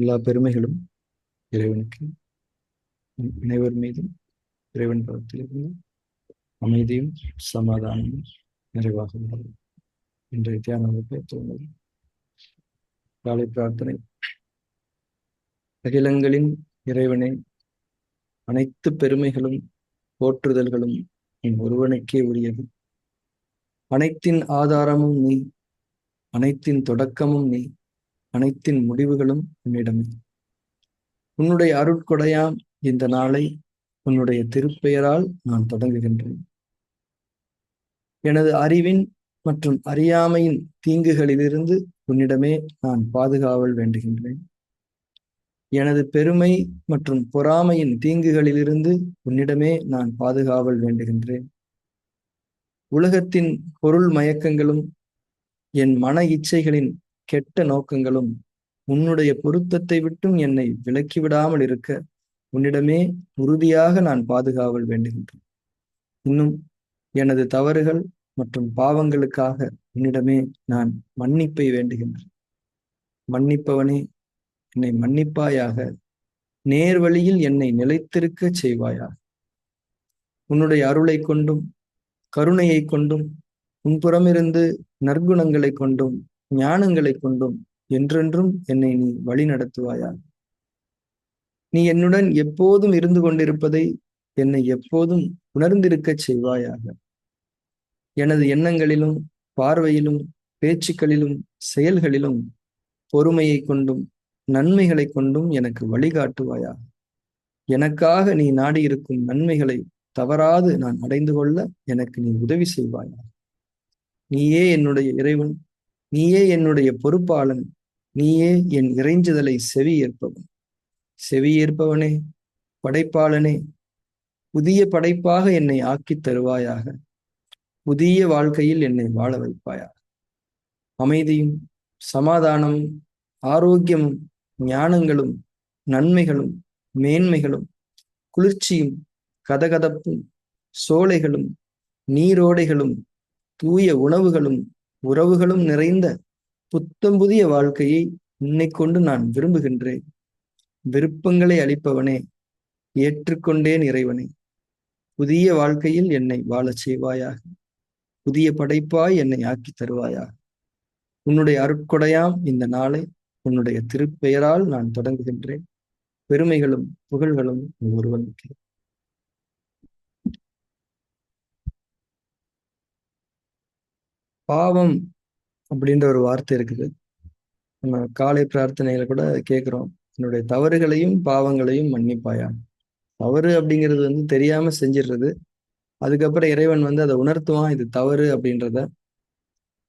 எல்லா பெருமைகளும் இறைவனுக்கு. அனைவர் மீதும் இறைவன் பலத்திலிருந்து அமைதியும் சமாதானமும் நிறைவாக உள்ளது. இன்றைய தியான வகுப்பை துவங்குவது. காலை பிரார்த்தனை. அகிலங்களின் இறைவனை, அனைத்து பெருமைகளும் போற்றுதல்களும் என் ஒருவனுக்கே உரியது. அனைத்தின் ஆதாரமும் நீ, அனைத்தின் தொடக்கமும் நீ, அனைத்தின் முடிவுகளும் உன்னிடமே. உன்னுடைய அருட்கொடையாம் இந்த நாளை உன்னுடைய திருப்பெயரால் நான் தொடங்குகின்றேன். எனது அறிவின் மற்றும் அறியாமையின் தீங்குகளிலிருந்து உன்னிடமே நான் பாதுகாவல் வேண்டுகின்றேன். எனது பெருமை மற்றும் பொறாமையின் தீங்குகளிலிருந்து உன்னிடமே நான் பாதுகாவல் வேண்டுகின்றேன். உலகத்தின் பொருள் மயக்கங்களும் என் மன இச்சைகளின் கெட்ட நோக்கங்களும் உன்னுடைய பொருத்தத்தை விட்டும் என்னை விலக்கிவிடாமல் இருக்க உன்னிடமே உறுதியாக நான் பாதுகாவல் வேண்டுகின்றேன். இன்னும் எனது தவறுகள் மற்றும் பாவங்களுக்காக உன்னிடமே நான் மன்னிப்பை வேண்டுகின்றேன். மன்னிப்பவனே, என்னை மன்னிப்பாயாக. நேர்வழியில் என்னை நிலைத்திருக்க செய்வாயாக. உன்னுடைய அருளை கொண்டும் கருணையை கொண்டும் உன்புறமிருந்து நற்குணங்களை கொண்டும் ஞானங்களை கொண்டும் என்றென்றும் என்னை நீ வழி நடத்துவாயாக. நீ என்னுடன் எப்போதும் இருந்து கொண்டிருப்பதை என்னை எப்போதும் உணர்ந்திருக்கச் செய்வாயாக. எனது எண்ணங்களிலும் பார்வையிலும் பேச்சுக்களிலும் செயல்களிலும் பொறுமையை கொண்டும் நன்மைகளை கொண்டும் எனக்கு வழிகாட்டுவாயாக. எனக்காக நீ நாடியிருக்கும் நன்மைகளை தவறாது நான் அடைந்து கொள்ள எனக்கு நீ உதவி செய்வாயாக. நீயே என்னுடைய இறைவன், நீயே என்னுடைய பொறுப்பாளன், நீயே என் இறைஞ்சுதலை செவி ஏற்பவன். செவி ஏற்பவனே, படைப்பாளனே, புதிய படைப்பாக என்னை ஆக்கித் தருவாயாக. புதிய வாழ்க்கையில் என்னை வாழ வைப்பாயாக. அமைதியும் சமாதானமும் ஆரோக்கியமும் ஞானங்களும் நன்மைகளும் மேன்மைகளும் குளிர்ச்சியும் கதகதப்பும் சோலைகளும் நீரோடைகளும் தூய உணவுகளும் உறவுகளும் நிறைந்த புத்தம் புதிய வாழ்க்கையை உன்னை கொண்டு நான் விரும்புகின்றேன். விருப்பங்களை அளிப்பவனே, ஏற்றுக்கொண்டேன் இறைவனே. புதிய வாழ்க்கையில் என்னை வாழச் செய்வாயாக. புதிய படைப்பாய் என்னை ஆக்கி தருவாயாக. உன்னுடைய அருட்கொடையாம் இந்த நாளை உன்னுடைய திருப்பெயரால் நான் தொடங்குகின்றேன். பெருமைகளும் புகழ்களும் ஒருவனுக்கு. பாவம் அப்படின்ற ஒரு வார்த்தை இருக்குது. நம்ம காலை பிரார்த்தனையில கூட கேட்கிறோம், என்னுடைய தவறுகளையும் பாவங்களையும் மன்னிப்பாயா. தவறு அப்படிங்கிறது தெரியாம செஞ்சிடுறது. அதுக்கப்புறம் இறைவன் அதை உணர்த்துவான், இது தவறு அப்படின்றத.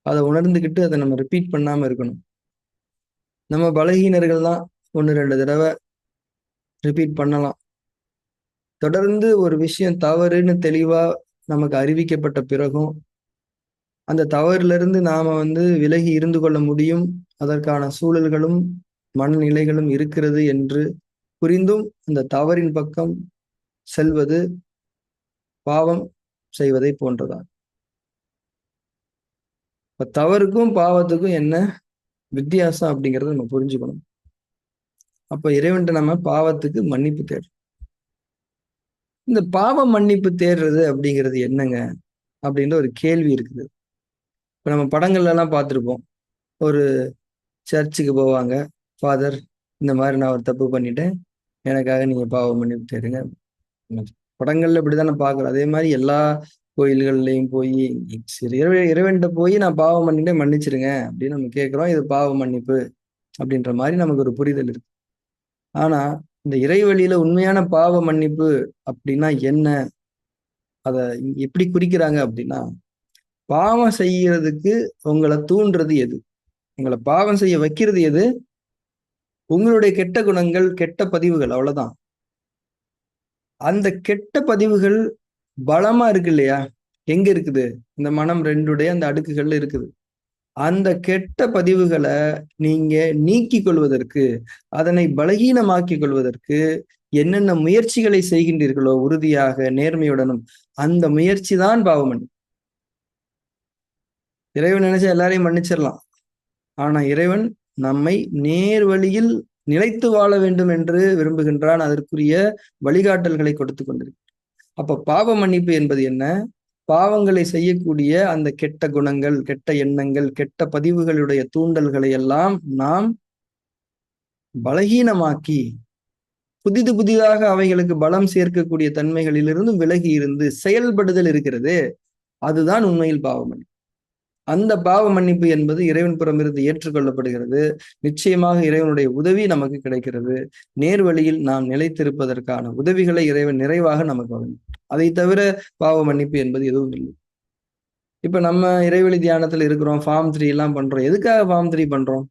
அதை உணர்ந்துக்கிட்டு அதை நம்ம ரிப்பீட் பண்ணாம இருக்கணும். நம்ம பலகீனர்கள் தான் 1-2 தடவை ரிப்பீட் பண்ணலாம். தொடர்ந்து ஒரு விஷயம் தவறுன்னு தெளிவா நமக்கு அறிவிக்கப்பட்ட பிறகும் அந்த தவறுல இருந்து நாம விலகி இருந்து கொள்ள முடியும், அதற்கான சூழல்களும் மனநிலைகளும் இருக்கிறது என்று புரிந்தும் அந்த தவறின் பக்கம் செல்வது பாவம் செய்வதை போன்றதான். இப்ப தவறுக்கும் பாவத்துக்கும் என்ன வித்தியாசம் அப்படிங்கிறத நம்ம புரிஞ்சுக்கணும். அப்ப இறைவன்ட்ட நம்ம பாவத்துக்கு மன்னிப்பு தேடுறோம். இந்த பாவ மன்னிப்பு தேடுறது அப்படிங்கிறது என்னங்க அப்படின்ற ஒரு கேள்வி இருக்குது. இப்ப நம்ம படங்கள்ல எல்லாம் பார்த்துருப்போம். ஒரு சர்ச்சுக்கு போவாங்க, ஃபாதர் இந்த மாதிரி நான் ஒரு தப்பு பண்ணிட்டேன், எனக்காக நீங்க பாவ மன்னிப்பு தேடுங்க. படங்கள்ல இப்படிதானே பார்க்குறோம். அதே மாதிரி எல்லா கோயில்கள்லையும் போய் இறைவன்கிட்ட போய் நான் பாவம் பண்ணிட்டேன் மன்னிச்சிருங்க அப்படின்னு நம்ம கேட்குறோம். இது பாவ மன்னிப்பு அப்படின்ற மாதிரி நமக்கு ஒரு புரிதல் இருக்கு. ஆனா இந்த இறைவழியில உண்மையான பாவ மன்னிப்பு அப்படின்னா என்ன, அதை எப்படி குறிக்கிறாங்க அப்படின்னா, பாவம் செய்யறதுக்கு உங்களை தூண்டுறது எது, உங்களை பாவம் செய்ய வைக்கிறது எது? உங்களுடைய கெட்ட குணங்கள், கெட்ட பதிவுகள், அவ்வளவுதான். அந்த கெட்ட பதிவுகள் பலமா இருக்கு இல்லையா? எங்க இருக்குது? இந்த மனம் 2 அந்த அடுக்குகள்ல இருக்குது. அந்த கெட்ட பதிவுகளை நீங்க நீக்கிக் கொள்வதற்கு, அதனை பலகீனமாக்கிக் கொள்வதற்கு என்னென்ன முயற்சிகளை செய்கின்றீர்களோ உறுதியாக நேர்மையுடனும், அந்த முயற்சி தான் பாவமன். இறைவன் நினைச்சா எல்லாரையும் மன்னிச்சிடலாம். ஆனா இறைவன் நம்மை நேர் வழியில் நிலைத்து வாழ வேண்டும் என்று விரும்புகின்றான். அதற்குரிய வழிகாட்டல்களை கொடுத்து கொண்டிருக்கிறான். அப்ப பாவ மன்னிப்பு என்பது என்ன? பாவங்களை செய்யக்கூடிய அந்த கெட்ட குணங்கள், கெட்ட எண்ணங்கள், கெட்ட பதிவுகளுடைய தூண்டல்களை எல்லாம் நாம் பலகீனமாக்கி புதிதாக அவைகளுக்கு பலம் சேர்க்கக்கூடிய தன்மைகளிலிருந்து விலகி இருந்து செயல்படுதல் இருக்கிறது. அதுதான் உண்மையில் பாவ மன்னிப்பு. அந்த பாவ மன்னிப்பு என்பது இறைவன் புறமிருந்து ஏற்றுக்கொள்ளப்படுகிறது. நிச்சயமாக இறைவனுடைய உதவி நமக்கு கிடைக்கிறது. நேர் வழியில் நாம் நிலைத்திருப்பதற்கான உதவிகளை இறைவன் நிறைவாக நமக்கு வழங்கும். அதை தவிர பாவ மன்னிப்பு என்பது எதுவும் இல்லை. இப்ப நம்ம இறைவழி தியானத்துல இருக்கிறோம், ஃபார்ம் 3 எல்லாம் பண்றோம். எதுக்காக ஃபார்ம் 3 பண்றோம்?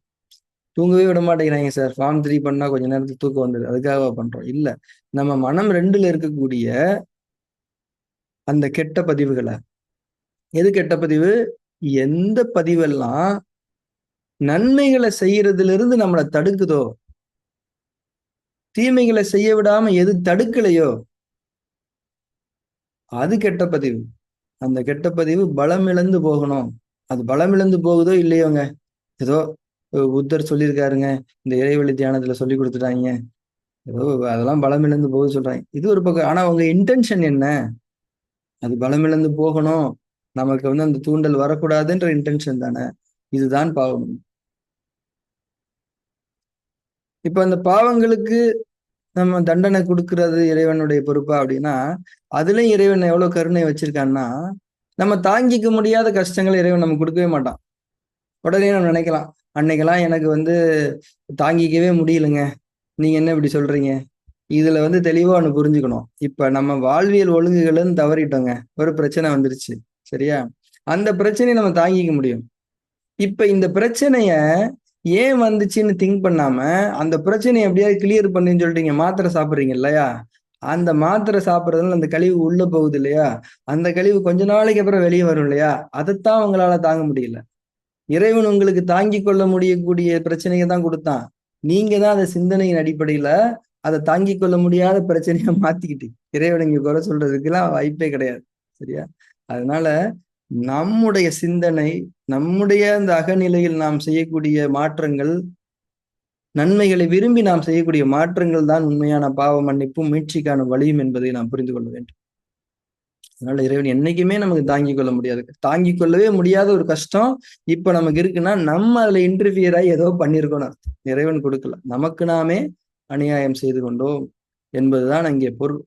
தூங்கவே விட மாட்டேங்கிறாங்க சார், ஃபார்ம் 3 பண்ணா கொஞ்ச நேரத்துக்கு தூக்கம் வந்தது, அதுக்காக பண்றோம்? இல்ல, நம்ம மனம் 2ல இருக்கக்கூடிய அந்த கெட்ட பதிவுகளை, எது கெட்ட பதிவு? எந்த பதிவெல்லாம் நன்மைகளை செய்யறதுல இருந்து நம்மளை தடுக்குதோ, தீமைகளை செய்ய விடாம எது தடுக்கலையோ அது கெட்ட பதிவு. அந்த கெட்ட பதிவு பலமிழந்து போகணும். அது பலமிழந்து போகுதோ இல்லையோங்க, ஏதோ புத்தர் சொல்லியிருக்காருங்க, இந்த இறைவழி தியானத்துல சொல்லி கொடுத்துட்டாங்க, ஏதோ அதெல்லாம் பலமிழந்து போகுது சொல்றாங்க, இது ஒரு பக்கம். ஆனா உங்க இன்டென்ஷன் என்ன? அது பலமிழந்து போகணும், நமக்கு அந்த தூண்டல் வரக்கூடாதுன்ற இன்டென்ஷன் தானே. இதுதான் பாவம். இப்ப அந்த பாவங்களுக்கு நம்ம தண்டனை கொடுக்கறது இறைவனுடைய பொறுப்பா அப்படின்னா, அதுலயும் இறைவன் எவ்வளவு கருணை வச்சிருக்கான்னா, நம்ம தாங்கிக்க முடியாத கஷ்டங்களை இறைவன் நம்ம கொடுக்கவே மாட்டான். உடனே நம்ம நினைக்கலாம், அன்னைக்கெல்லாம் எனக்கு தாங்கிக்கவே முடியலங்க, நீங்க என்ன இப்படி சொல்றீங்க? இதுல தெளிவா ஒண்ணு புரிஞ்சுக்கணும். இப்ப நம்ம வாழ்வியல் ஒழுங்குகள்னு தவறிட்டோங்க, ஒரு பிரச்சனை வந்துருச்சு, சரியா? அந்த பிரச்சனையை நம்ம தாங்கிக்க முடியும். இப்ப இந்த பிரச்சனைய ஏன் வந்துச்சுன்னு திங்க் பண்ணாம, அந்த பிரச்சனையை எப்படியாவது கிளியர் பண்ணுன்னு சொல்லிட்டு மாத்திரை சாப்பிடுறீங்க இல்லையா? அந்த மாத்திரை சாப்பிடுறதுனால அந்த கழிவு உள்ள போகுது இல்லையா? அந்த கழிவு கொஞ்ச நாளைக்கு அப்புறம் வெளியே வரும் இல்லையா? அதைத்தான் உங்களால தாங்க முடியல. இறைவன் உங்களுக்கு தாங்கி கொள்ள முடியக்கூடிய பிரச்சனையை தான் கொடுத்தான். நீங்க தான் அதை சிந்தனையின் அடிப்படையில அதை தாங்கி கொள்ள முடியாத பிரச்சனையா மாத்திக்கிட்டு இறைவன் இங்க குறை சொல்றதுக்கெல்லாம் வாய்ப்பே கிடையாது, சரியா? அதனால நம்முடைய சிந்தனை, நம்முடைய அந்த அகநிலையில் நாம் செய்யக்கூடிய மாற்றங்கள், நன்மைகளை விரும்பி நாம் செய்யக்கூடிய மாற்றங்கள் தான் உண்மையான பாவ மன்னிப்பும் மீட்சிக்கான வழியும் என்பதை நாம் புரிந்து கொள்ள வேண்டும். அதனால இறைவன் என்னைக்குமே நமக்கு தாங்கிக் கொள்ள முடியாது. தாங்கிக் கொள்ளவே முடியாத ஒரு கஷ்டம் இப்ப நமக்கு இருக்குன்னா, நம்ம அதுல இன்டர்ஃபியர் ஆகி ஏதோ பண்ணிருக்கணும். இறைவன் கொடுக்கல, நமக்கு நாமே அநியாயம் செய்து கொண்டோம் என்பதுதான் அங்கே பொருள்.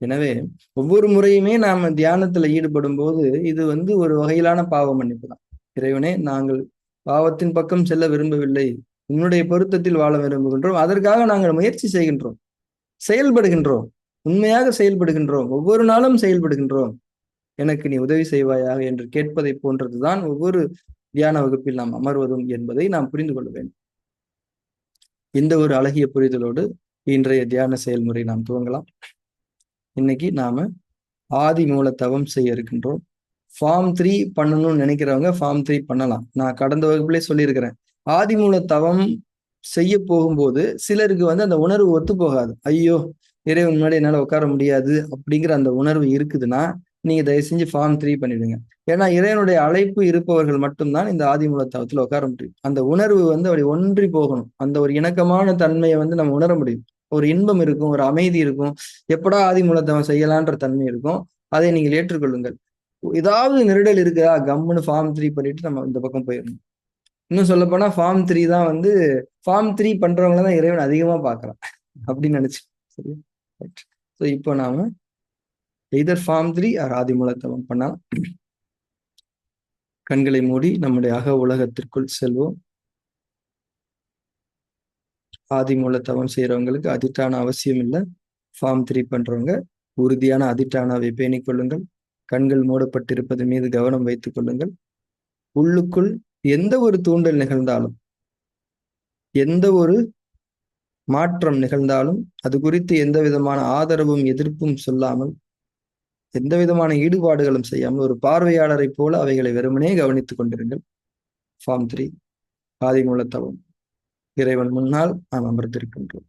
எனவே ஒவ்வொரு முறையுமே நாம தியானத்துல ஈடுபடும் போது இது ஒரு வகையிலான பாவ மன்னிப்பு தான். இறைவனே, நாங்கள் பாவத்தின் பக்கம் செல்ல விரும்பவில்லை, உன்னுடைய பொருத்தத்தில் வாழ விரும்புகின்றோம், அதற்காக நாங்கள் முயற்சி செய்கின்றோம், செயல்படுகின்றோம், உண்மையாக செயல்படுகின்றோம், ஒவ்வொரு நாளும் செயல்படுகின்றோம், எனக்கு நீ உதவி செய்வாயாக என்று கேட்பதை போன்றதுதான் ஒவ்வொரு தியான வகுப்பில் நாம் அமர்வதும் என்பதை நாம் புரிந்து கொள்ள வேண்டும். இந்த ஒரு அழகிய புரிதலோடு இன்றைய தியான செயல்முறை நாம் துவங்கலாம். இன்னைக்கு நாம ஆதி மூல தவம் செய்ய இருக்கின்றோம். ஃபார்ம் 3 பண்ணணும்னு நினைக்கிறவங்க ஃபார்ம் 3 பண்ணலாம். நான் கடந்த வகுப்புலே சொல்லியிருக்கிறேன், ஆதி மூல தவம் செய்ய போகும்போது சிலருக்கு அந்த உணர்வு ஒத்து போகாது. ஐயோ, இறைவன் முன்னாடி என்னால உட்கார முடியாது அப்படிங்கிற அந்த உணர்வு இருக்குதுன்னா நீங்க தயவு செஞ்சு ஃபார்ம் 3 பண்ணிடுங்க. ஏன்னா இறைவனுடைய அழைப்பு இருப்பவர்கள் மட்டும்தான் இந்த ஆதி மூல தவத்துல உட்கார முடியும். அந்த உணர்வு அப்படி ஒன்றி போகணும். அந்த ஒரு இணக்கமான தன்மையை நம்ம உணர முடியும். ஒரு இன்பம் இருக்கும், ஒரு அமைதி இருக்கும், எப்படா ஆதி மூலத்தவம் செய்யலான்ற தன்மை இருக்கும். அதை நீங்கள் ஏற்றுக்கொள்ளுங்கள். ஏதாவது நெருடல் இருக்குதா, கம்முன்னு ஃபார்ம் 3 பண்ணிட்டு நம்ம இந்த பக்கம் போயிடணும். இன்னும் சொல்ல போனா ஃபார்ம் 3 தான் ஃபார்ம் 3 பண்றவங்கள தான் இறைவன் அதிகமா பார்க்கலாம் அப்படின்னு நினைச்சு, சரியா? ஸோ இப்போ நாம எய்தர் ஃபார்ம் 3 ஆர் ஆதி மூலத்தவம் பண்ணலாம். கண்களை மூடி நம்முடைய அக உலகத்திற்குள் செல்வோம். ஆதி மூல தவம் செய்யறவங்களுக்கு அதிட்டான அவசியம் இல்லை. ஃபார்ம் 3 பண்றவங்க உறுதியான அதிட்டானாவை பேணிக் கொள்ளுங்கள். கண்கள் மூடப்பட்டிருப்பது மீது கவனம் வைத்துக் கொள்ளுங்கள். உள்ளுக்குள் எந்த ஒரு தூண்டல் நிகழ்ந்தாலும், எந்த ஒரு மாற்றம் நிகழ்ந்தாலும் அது குறித்து எந்த விதமான ஆதரவும் எதிர்ப்பும் சொல்லாமல், எந்த விதமான ஈடுபாடுகளும் செய்யாமல் ஒரு பார்வையாளரை போல அவைகளை வெறுமனே கவனித்துக் கொண்டிருங்கள். ஃபார்ம் 3 ஆதி மூலத்தவம். இறைவன் முன்னால் நாம் அமர்ந்திருக்கின்றோம்.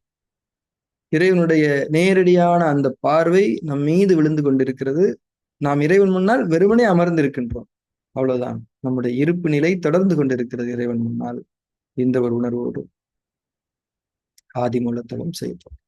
இறைவனுடைய நேரடியான அந்த பார்வை நம் மீது விழுந்து கொண்டிருக்கிறது. நாம் இறைவன் முன்னால் வெறுமனே அமர்ந்திருக்கின்றோம், அவ்வளவுதான். நம்முடைய இருப்பு நிலை தொடர்ந்து கொண்டிருக்கிறது இறைவன் முன்னால். இந்த ஒரு உணர்வோடு ஆதி மூலத்தலம் செய்யப்படும்.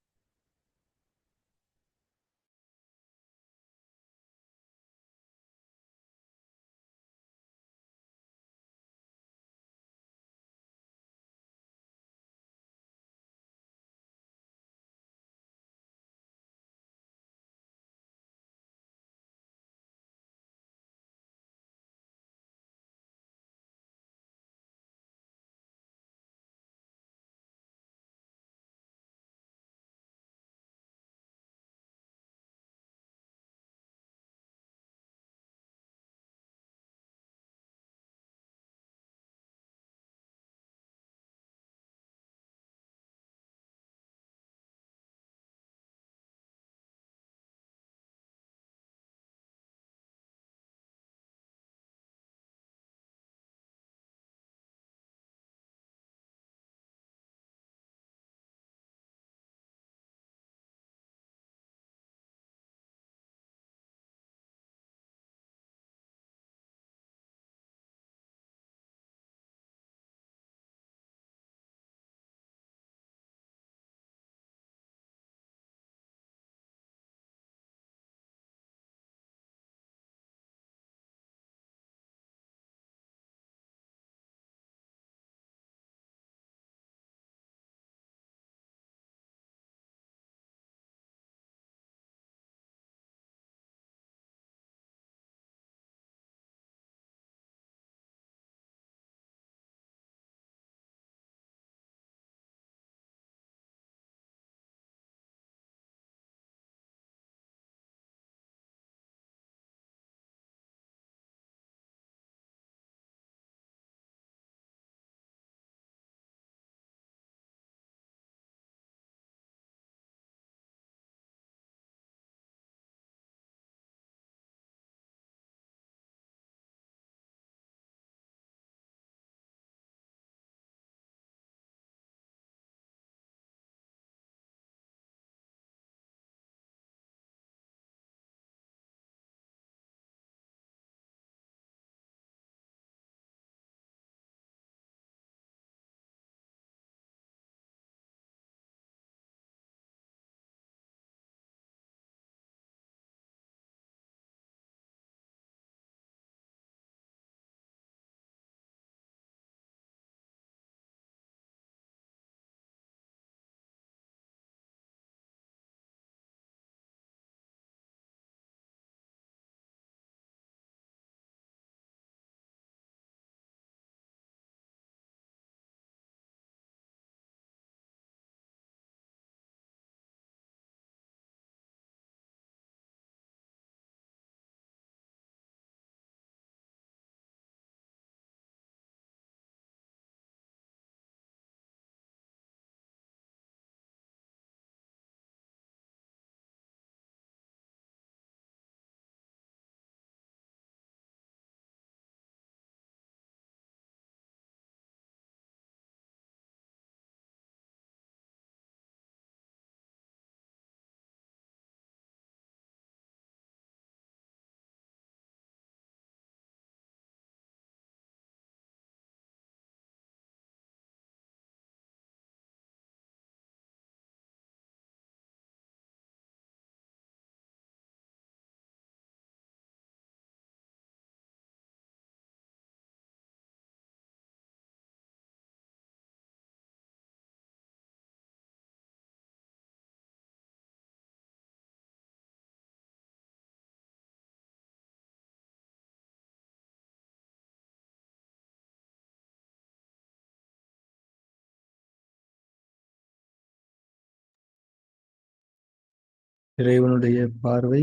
இறைவனுடைய பார்வை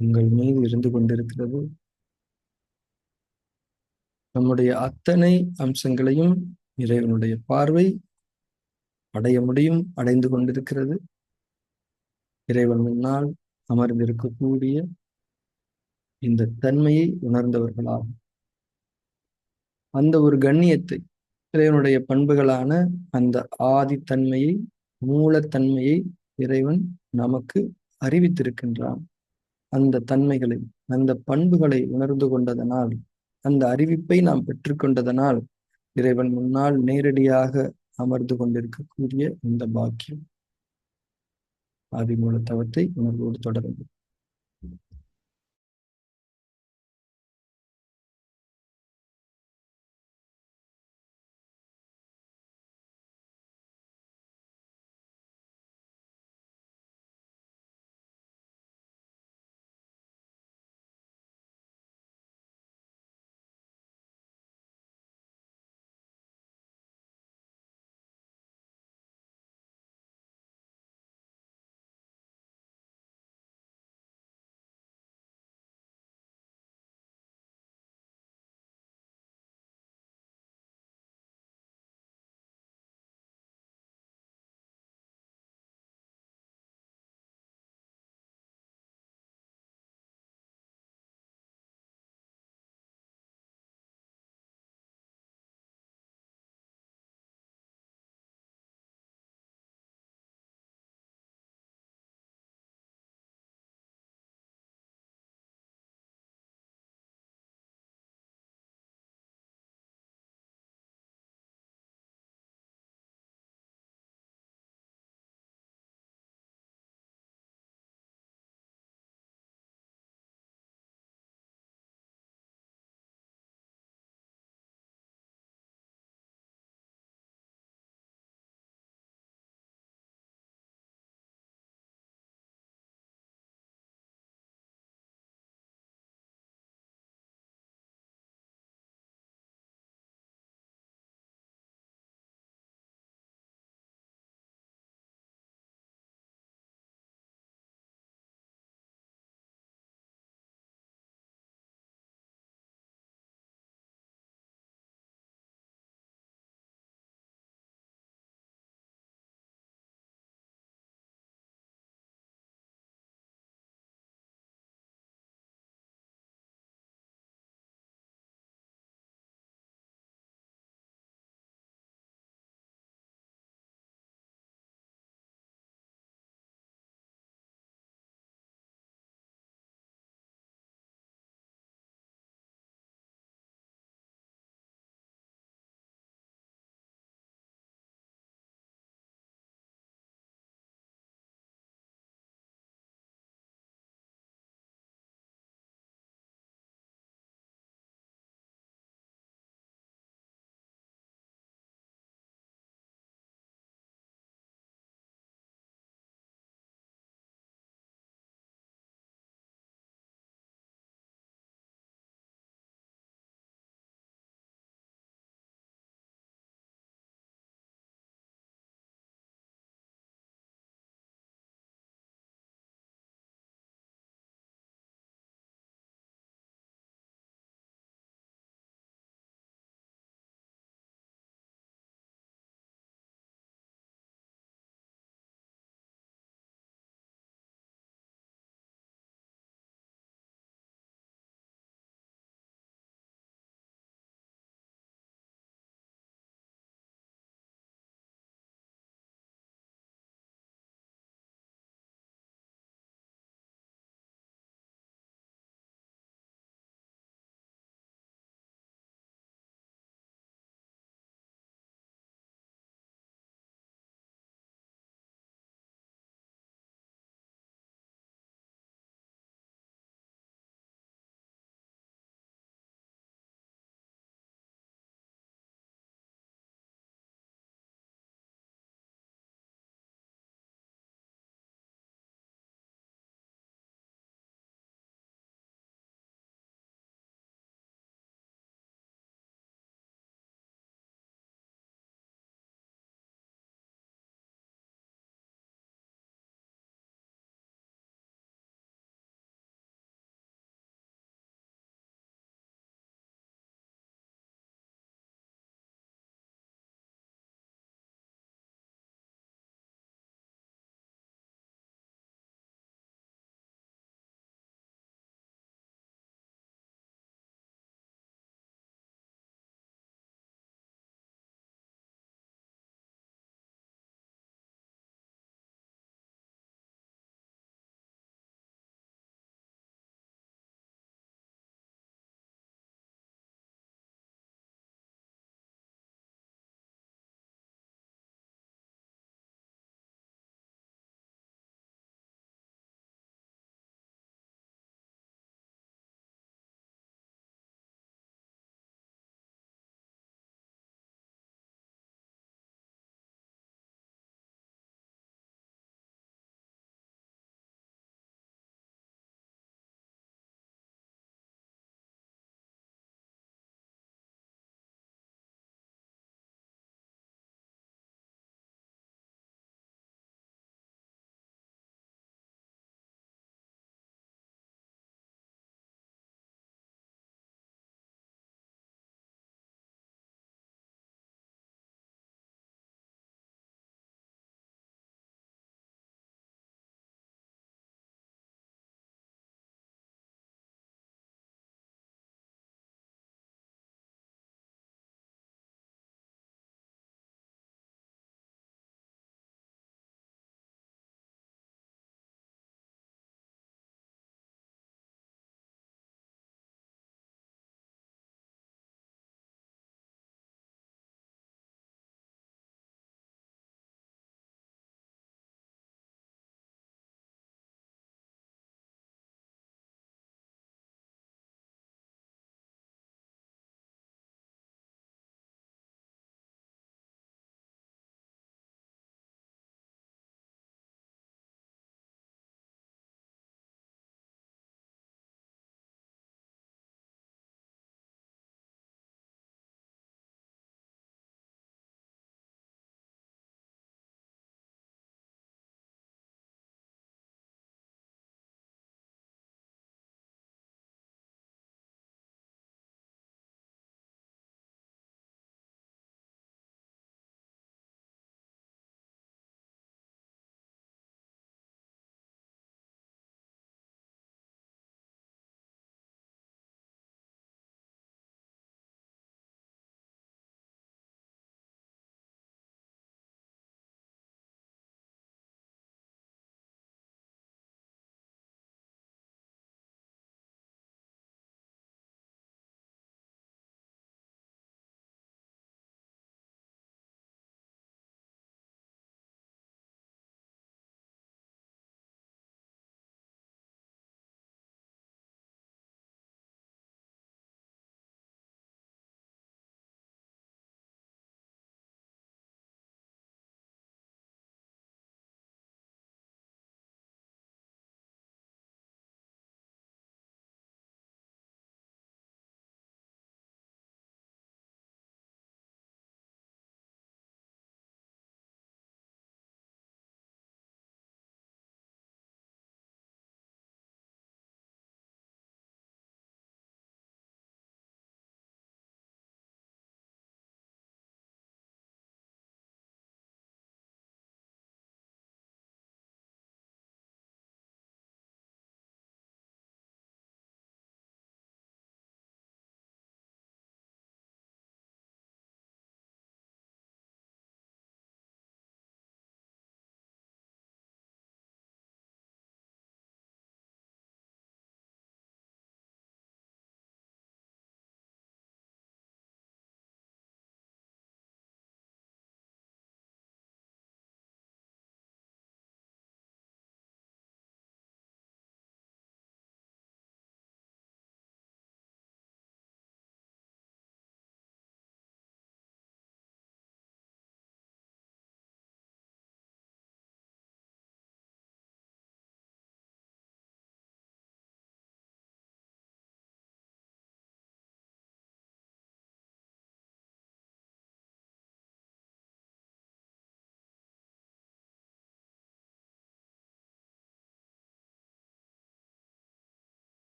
உங்கள் மீது இருந்து கொண்டிருக்கிறது. நம்முடைய அத்தனை அம்சங்களையும் இறைவனுடைய பார்வை அடைய முடியும், அடைந்து கொண்டிருக்கிறது. இறைவன் முன்னால் அமர்ந்திருக்கக்கூடிய இந்த தன்மையை உணர்ந்தவர்களாகும். அந்த ஒரு கண்ணியத்தை, இறைவனுடைய பண்புகளான அந்த ஆதித்தன்மையை, மூலத்தன்மையை இறைவன் நமக்கு அறிவித்திருக்கின்றான். அந்த தன்மைகளை, அந்த பண்புகளை உணர்ந்து கொண்டதனால், அந்த அறிவிப்பை நாம் பெற்றுக்கொண்டதனால், இறைவன் முன்னால் நேரடியாக அமர்ந்து கொண்டிருக்கக்கூடிய இந்த பாக்கியம் ஆதிமூல தவத்தை உணர்வோடு தொடரும்.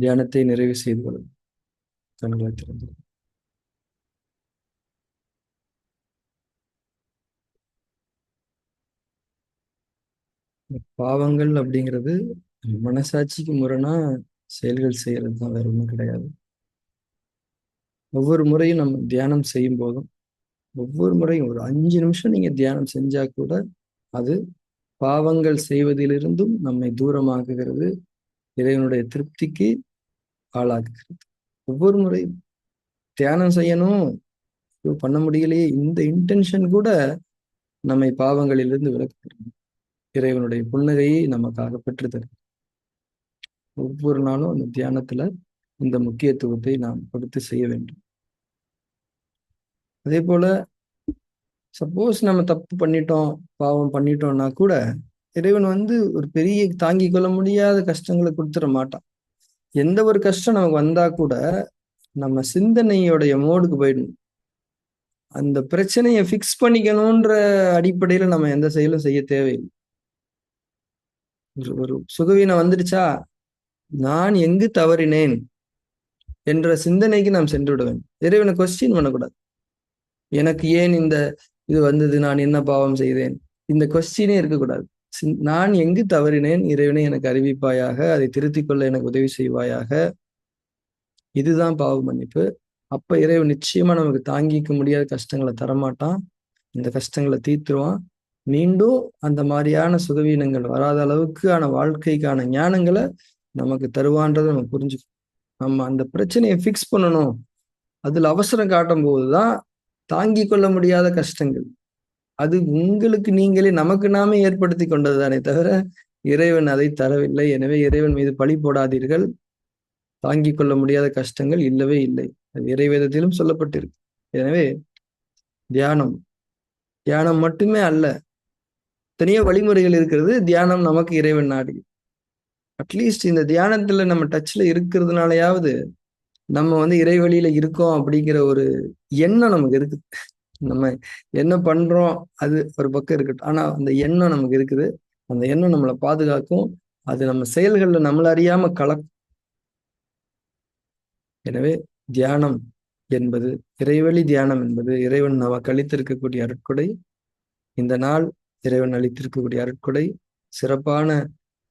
தியானத்தை நிறைவு செய்து கொள்ளும். கண்களை திறந்து. பாவங்கள் அப்படிங்கிறது மனசாட்சிக்கு முரணா செயல்கள் செய்யறது தான், வேற ஒன்றும் கிடையாது. ஒவ்வொரு முறையும் நம்ம தியானம் செய்யும் போதும், ஒவ்வொரு முறையும் ஒரு 5 நிமிஷம் நீங்க தியானம் செஞ்சா கூட அது பாவங்கள் செய்வதிலிருந்தும் நம்மை தூரமாக்குகிறது, இறைவனுடைய திருப்திக்கு ஆளாக்குகிறது. ஒவ்வொரு முறையும் தியானம் செய்யணும், பண்ண முடியலையே, இந்த இன்டென்ஷன் கூட நம்மை பாவங்களிலிருந்து விலக்குகிறது. இறைவனுடைய புன்னகையை நமக்காக பெற்றுத்தரும். ஒவ்வொரு நாளும் அந்த தியானத்துல இந்த முக்கியத்துவத்தை நாம் கொடுத்து செய்ய வேண்டும். அதே போல சப்போஸ் நம்ம தப்பு பண்ணிட்டோம், பாவம் பண்ணிட்டோம்னா கூட இறைவன் ஒரு பெரிய தாங்கிக் கொள்ள முடியாத கஷ்டங்களை கொடுத்துட மாட்டான். எந்த ஒரு கஷ்டம் நமக்கு வந்தா கூட நம்ம சிந்தனையோடைய மோடுக்கு போயிடணும். அந்த பிரச்சனையை ஃபிக்ஸ் பண்ணிக்கணும்ன்ற அடிப்படையில நம்ம எந்த செயலும் செய்ய தேவையில்லை. ஒரு சுகவீனம் வந்துடுச்சா, நான் எங்கு தவறினேன் என்ற சிந்தனைக்கு நாம் சென்று விட வேண்டும். இறைவனை கொஸ்டின் பண்ணக்கூடாது. எனக்கு ஏன் இந்த இது வந்தது, நான் என்ன பாவம் செய்தேன், இந்த கொஸ்டினே இருக்கக்கூடாது. நான் எங்கு தவறினேன், இறைவனை எனக்கு அறிவிப்பாயாக, அதை திருத்திக் கொள்ள எனக்கு உதவி செய்வாயாக. இதுதான் பாவ மன்னிப்பு. அப்ப இறைவன் நிச்சயமா நமக்கு தாங்கிக்க முடியாத கஷ்டங்களை தரமாட்டான், இந்த கஷ்டங்களை தீர்த்துருவான். மீண்டும் அந்த மாதிரியான சுகவீனங்கள் வராத அளவுக்கான வாழ்க்கைக்கான ஞானங்களை நமக்கு தருவான்றதை நம்ம புரிஞ்சுக்கணும். நம்ம அந்த பிரச்சனையை ஃபிக்ஸ் பண்ணணும், அதுல அவசரம் காட்டும் போதுதான் தாங்கி கொள்ள முடியாத கஷ்டங்கள், அது உங்களுக்கு நீங்களே நமக்கு நாமே ஏற்படுத்தி கொண்டதுதானே தவிர இறைவன் அதை தரவில்லை. எனவே இறைவன் மீது பழி போடாதீர்கள். தாங்கிக் கொள்ள முடியாத கஷ்டங்கள் இல்லவே இல்லை, அது இறைவேதத்திலும் சொல்லப்பட்டிருக்கு. எனவே தியானம் தியானம் மட்டுமே அல்ல, தனிய வழிமுறைகள் இருக்கிறது. தியானம் நமக்கு இறைவன் நாடி. அட்லீஸ்ட் இந்த தியானத்துல நம்ம டச்ல இருக்கிறதுனாலயாவது நம்ம இறைவழியில இருக்கோம் அப்படிங்கிற ஒரு எண்ணம் நமக்கு இருக்குது. நம்ம என்ன பண்றோம் அது ஒரு பக்கம் இருக்கட்டும், ஆனா அந்த எண்ணம் நமக்கு இருக்குது. அந்த எண்ணம் நம்மளை பாதுகாக்கும். அது நம்ம செயல்கள்ல நம்மள அறியாம கலக்கும். எனவே தியானம் என்பது, இறைவழி தியானம் என்பது இறைவன் நமக்கு அளித்திருக்கக்கூடிய அருட்கொடை. இந்த நாள் இறைவன் அளித்திருக்கக்கூடிய அருட்கொடை சிறப்பான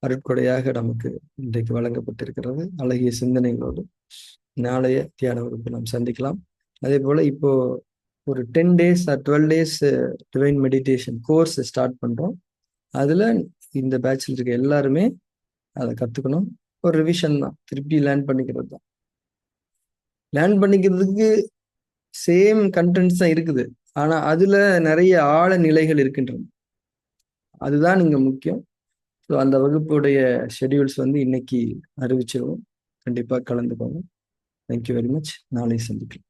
அருட்கொடையாக நமக்கு இன்றைக்கு வழங்கப்பட்டிருக்கிறது. அழகிய சிந்தனைகளோடு நாளைய தியான வகுப்பு நாம் சந்திக்கலாம். அதே போல இப்போ ஒரு 10 days or 12 days divine meditation course start பண்றோம். அதுல இந்த பேட்ச்ல இருக்க எல்லாருமே அதை கத்துக்கணும். ஒரு ரிவிஷன் தான், திருப்பி லேர்ன் பண்ணிக்கிறது தான். லேர்ன் பண்ணிக்கிறதுக்கு சேம் கண்டென்ட்ஸ் தான் இருக்குது, ஆனா அதுல நிறைய ஆழ நிலைகள் இருக்கின்றன. அதுதான் இங்க முக்கியம். ஸோ அந்த வகுப்புடைய ஷெடியூல்ஸ் இன்னைக்கு அறிவிச்சிருவோம். கண்டிப்பா கலந்துக்கோங்க. Thank you very much. நாளை சந்திக்கலாம்.